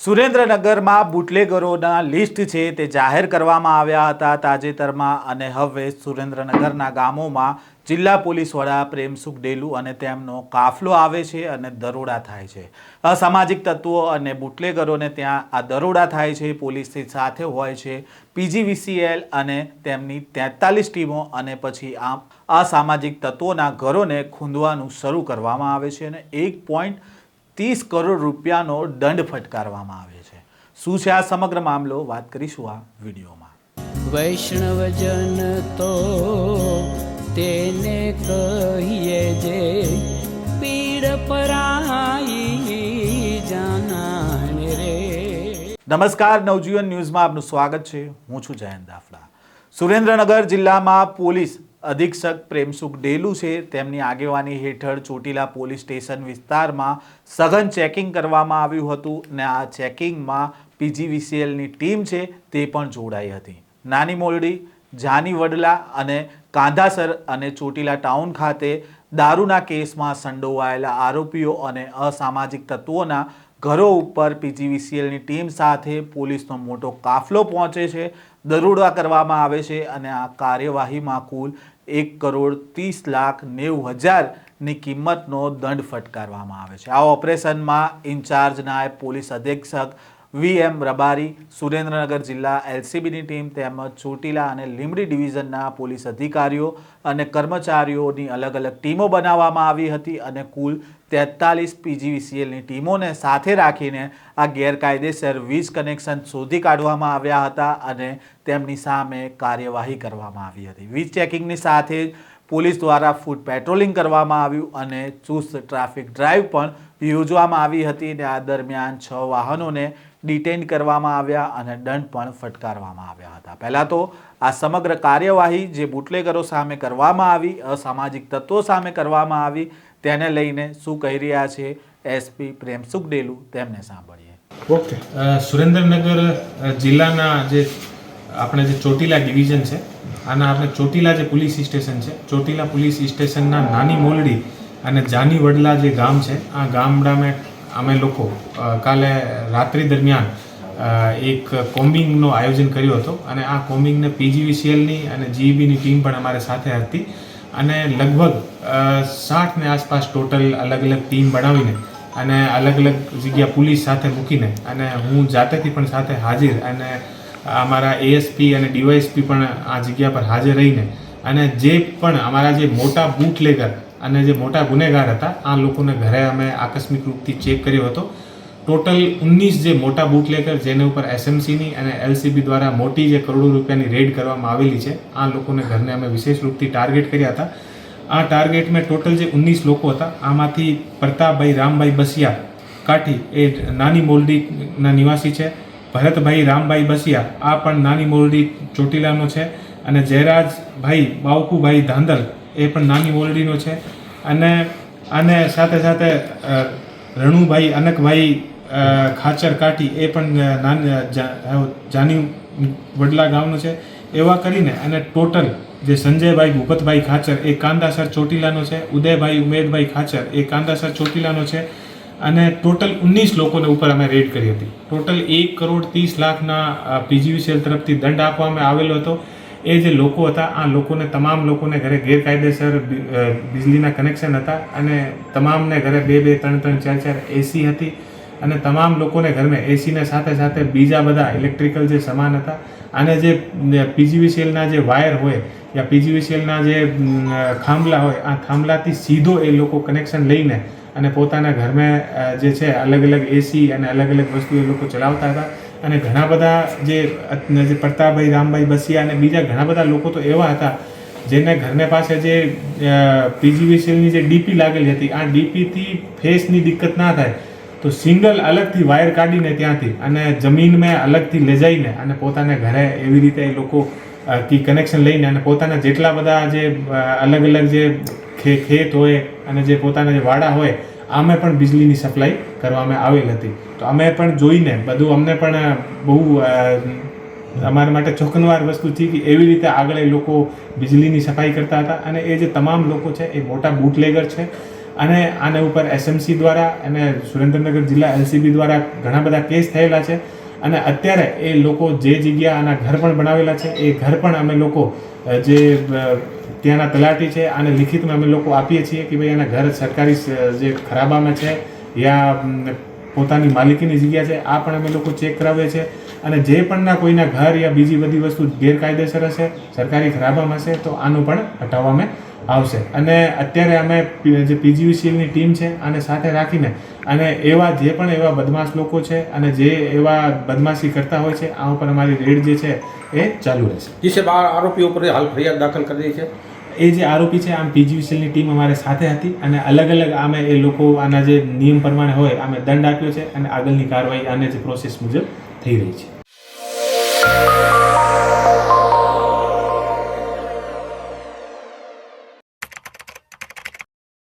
સુરેન્દ્રનગરમાં બુટલેગરોના લિસ્ટ છે તે જાહેર કરવામાં આવ્યા હતા તાજેતરમાં અને હવે સુરેન્દ્રનગરના ગામોમાં જિલ્લા પોલીસ વડા પ્રેમસુખ ડેલુ અને તેમનો કાફલો આવે છે અને દરોડા થાય છે। અસામાજિક તત્વો અને બુટલેગરોને ત્યાં આ દરોડા થાય છે। પોલીસની સાથે હોય છે પીજીવીસીએલ અને તેમની 43 ટીમો અને પછી આ અસામાજિક તત્વોના ઘરોને ખૂંદવાનું શરૂ કરવામાં આવે છે અને 1.30 કરોડ રૂપિયાનો દંડ ફટકારવામાં આવે છે। શું છે આ સમગ્ર મામલો, વાત કરીશું આ વિડીયોમાં। વૈષ્ણવજન તો તેને કહીએ જે પીડ પરાઈ જાનાને રે। નમસ્કાર, નવજીવન ન્યૂઝમાં આપનું સ્વાગત છે। હું છું જયંત દાફડા। સુરેન્દ્રનગર જિલ્લામાં પોલીસ અધિક્ષક પ્રેમસુખ ડેલુ છે તેમની આગેવાની હેઠળ ચોટીલા પોલીસ સ્ટેશન વિસ્તારમાં સઘન ચેકિંગ કરવામાં આવ્યું હતું અને આ ચેકિંગમાં પીજીવીસીએલની ટીમ છે તે પણ જોડાઈ હતી। નાની મોરડી, જાની વડલા અને કાંધાસર અને ચોટીલા ટાઉન ખાતે દારૂના કેસમાં સંડોવાયેલા આરોપીઓ અને અસામાજિક તત્વોના ઘરો ઉપર પીજીવીસીએલની ટીમ સાથે પોલીસનો મોટો કાફલો પહોંચે છે, દરોડા કરવામાં આવે છે અને આ કાર્યવાહીમાં કુલ 1,30,90,000ની કિંમતનો દંડ ફટકારવામાં આવે છે। આ ઓપરેશનમાં ઇન્ચાર્જ નાયબ પોલીસ અધિક્ષક VM રબારી, સુરેન્દ્રનગર જિલ્લા LCBની ટીમ તેમજ ચોટીલા અને લીંબડી ડિવિઝનના પોલીસ અધિકારીઓ અને કર્મચારીઓની અલગ અલગ ટીમો બનાવવામાં આવી હતી અને કુલ 43 પીજીવીસીએલની ટીમોને સાથે રાખીને આ ગેરકાયદેસર વીજ કનેક્શન શોધી કાઢવામાં આવ્યા હતા અને તેમની સામે કાર્યવાહી કરવામાં આવી હતી। વીજ ચેકિંગની સાથે જ પોલીસ દ્વારા ફૂટ પેટ્રોલિંગ કરવામાં આવ્યું અને ચુસ્ત ટ્રાફિક ડ્રાઈવ પણ યોજવામાં આવી હતી અને આ દરમિયાન 6 વાહનોને ડિટેન કરવામાં આવ્યા અને દંડ પણ ફટકારવામાં આવ્યા હતા। પહેલાં તો આ સમગ્ર કાર્યવાહી જે બુટલેગરો સામે કરવામાં આવી, અસામાજિક તત્વો સામે કરવામાં આવી, તેને લઈને શું કહી રહ્યા છે એસપી પ્રેમસુખ ડેલુ, તેમને સાંભળીએ। ઓકે, સુરેન્દ્રનગર જિલ્લાના જે આપણે જે ચોટીલા ડિવિઝન છે, આના આપણે ચોટીલા જે પોલીસ સ્ટેશન છે, ચોટીલા પોલીસ સ્ટેશનના નાની મોલડી અને જાની વડલા જે ગામ છે, આ ગામડામાં અમે લોકો કાલે રાત્રિ દરમિયાન એક કોમ્બિંગનો આયોજન કર્યો હતો અને આ કોમ્બિંગને પીજીવીસીએલની અને જીઈબીની ટીમ પણ અમારે સાથે હતી અને લગભગ 60ની આસપાસ ટોટલ અલગ અલગ ટીમ બનાવીને અને અલગ અલગ જગ્યા પોલીસ સાથે મૂકીને અને હું જાતેથી પણ સાથે હાજર અને અમારા એએસપી અને ડીવાયએસપી પણ આ જગ્યા પર હાજર રહીને અને જે પણ અમારા જે મોટા બૂટલેગર અને જે મોટા ગુનેગાર હતા આ લોકોને ઘરે અમે આકસ્મિક રૂપથી ચેક કર્યો હતો। ટોટલ 19 જે મોટા બૂટલેગર જેના ઉપર એસએમસીની અને એલસીબી દ્વારા મોટી જે કરોડો રૂપિયાની રેડ કરવામાં આવેલી છે, આ લોકોને ઘરને અમે વિશેષ રૂપથી ટાર્ગેટ કર્યા હતા। આ ટાર્ગેટમાં ટોટલ જે 19 લોકો હતા આમાંથી પ્રતાપભાઈ રામભાઈ બસિયા કાઠી એ નાની મોરડીના નિવાસી છે, ભરતભાઈ રામભાઈ બસિયા આ પણ નાની મોરડી ચોટીલાનો છે અને જયરાજભાઈ બાવકુભાઈ ધાંધલ એ પણ નાની મોરડીનો છે અને સાથે સાથે રણુભાઈ અનકભાઈ ખાચર કાઠી એ પણ જાની વડલા ગામનો છે। એવા કરીને અને ટોટલ જે સંજયભાઈ ભૂપતભાઈ ખાચર એ કાંદાસર ચોટીલાનો છે, ઉદયભાઈ ઉમેદભાઈ ખાચર એ કાંદાસર ચોટીલાનો છે અને ટોટલ 19 લોકોને ઉપર અમે રેડ કરી હતી। ટોટલ 1,30,00,000ના પીજીવીસીએલ તરફથી દંડ આપવામાં આવેલો હતો। એ જે લોકો હતા આ લોકોને તમામ લોકોને ઘરે ગેરકાયદેસર વીજળીના કનેક્શન હતા અને તમામને ઘરે 2-2, 3-3, 4-4 એસી હતી અને તમામ લોકોને ઘરમાં એસીને સાથે સાથે બીજા બધા ઇલેક્ટ્રિકલ જે સામાન હતા અને જે પીજીવીસીએલના જે વાયર હોય યા પીજીવીસીએલના જે થાંભલા હોય આ થાંભલાથી સીધો એ લોકો કનેક્શન લઈને અને પોતાના ઘરમાં જે છે અલગ અલગ એસી અને અલગ અલગ વસ્તુ એ લોકો ચલાવતા હતા અને ઘણા બધા જે પ્રતાપભાઈ રામભાઈ બસિયા અને બીજા ઘણા બધા લોકો તો એવા હતા જેને ઘરને પાસે જે પીજીવીસીએલની જે ડીપી લાગેલી હતી આ ડીપીથી ફેસની દિક્કત ના થાય તો સિંગલ અલગથી વાયર કાઢીને ત્યાંથી અને જમીનમાં અલગથી લઈ જઈને અને પોતાના ઘરે એવી રીતે એ લોકો કી કનેક્શન લઈને અને પોતાના જેટલા બધા જે અલગ અલગ જે ખેત હોય અને જે પોતાના જે વાડા હોય આમે પણ વીજળીની સપ્લાય કરવામાં આવેલ હતી। તો અમે પણ જોઈને બધું અમને પણ બહુ અમારા માટે ચોંકાવનાર વસ્તુ છે કે એવી રીતે આગળ એ લોકો વીજળીની સફાઈ કરતા હતા અને એ જે તમામ લોકો છે એ મોટા બૂટલેગર છે અને આના ઉપર એસએમસી દ્વારા અને સુરેન્દ્રનગર જિલ્લા એલસીબી દ્વારા ઘણા બધા કેસ થયેલા છે અને અત્યારે એ લોકો જે જગ્યા આના ઘર પણ બનાવેલા છે એ ઘર પણ અમે લોકો જે ત્યાંના તલાટી છે આને લિખિતમાં અમે લોકો આપીએ છીએ કે ભાઈ એના ઘર સરકારી જે ખરાબામાં છે યા પોતાની માલિકીની જગ્યા છે આ પણ અમે લોકો ચેક કરાવીએ છીએ અને જે પણના કોઈના ઘર યા બીજી બધી વસ્તુ ગેરકાયદેસર હશે સરકારી ખરાબામાં હશે તો આનું પણ હટાવવામાં આવશે અને અત્યારે અમે જે પીજીવીસીએલની ટીમ છે આને સાથે રાખીને અને એવા જે પણ એવા બદમાશ લોકો છે અને જે એવા બદમાશી કરતા હોય છે આ ઉપર અમારી રેડ જે છે એ ચાલુ રહેશે. જી સાહેબ, આ આરોપીઓ પર હાલ ફરિયાદ દાખલ કરી છે. એ જે આરોપી છે આમ પીજીવીસીએલની ટીમ અમારે સાથે હતી અને અલગ અલગ આમે એ લોકો આના જે નિયમ પ્રમાણે હોય આમે દંડ આપ્યો છે અને આગળની કાર્યવાહી આને જે પ્રોસેસ મુજબ થઈ રહી છે.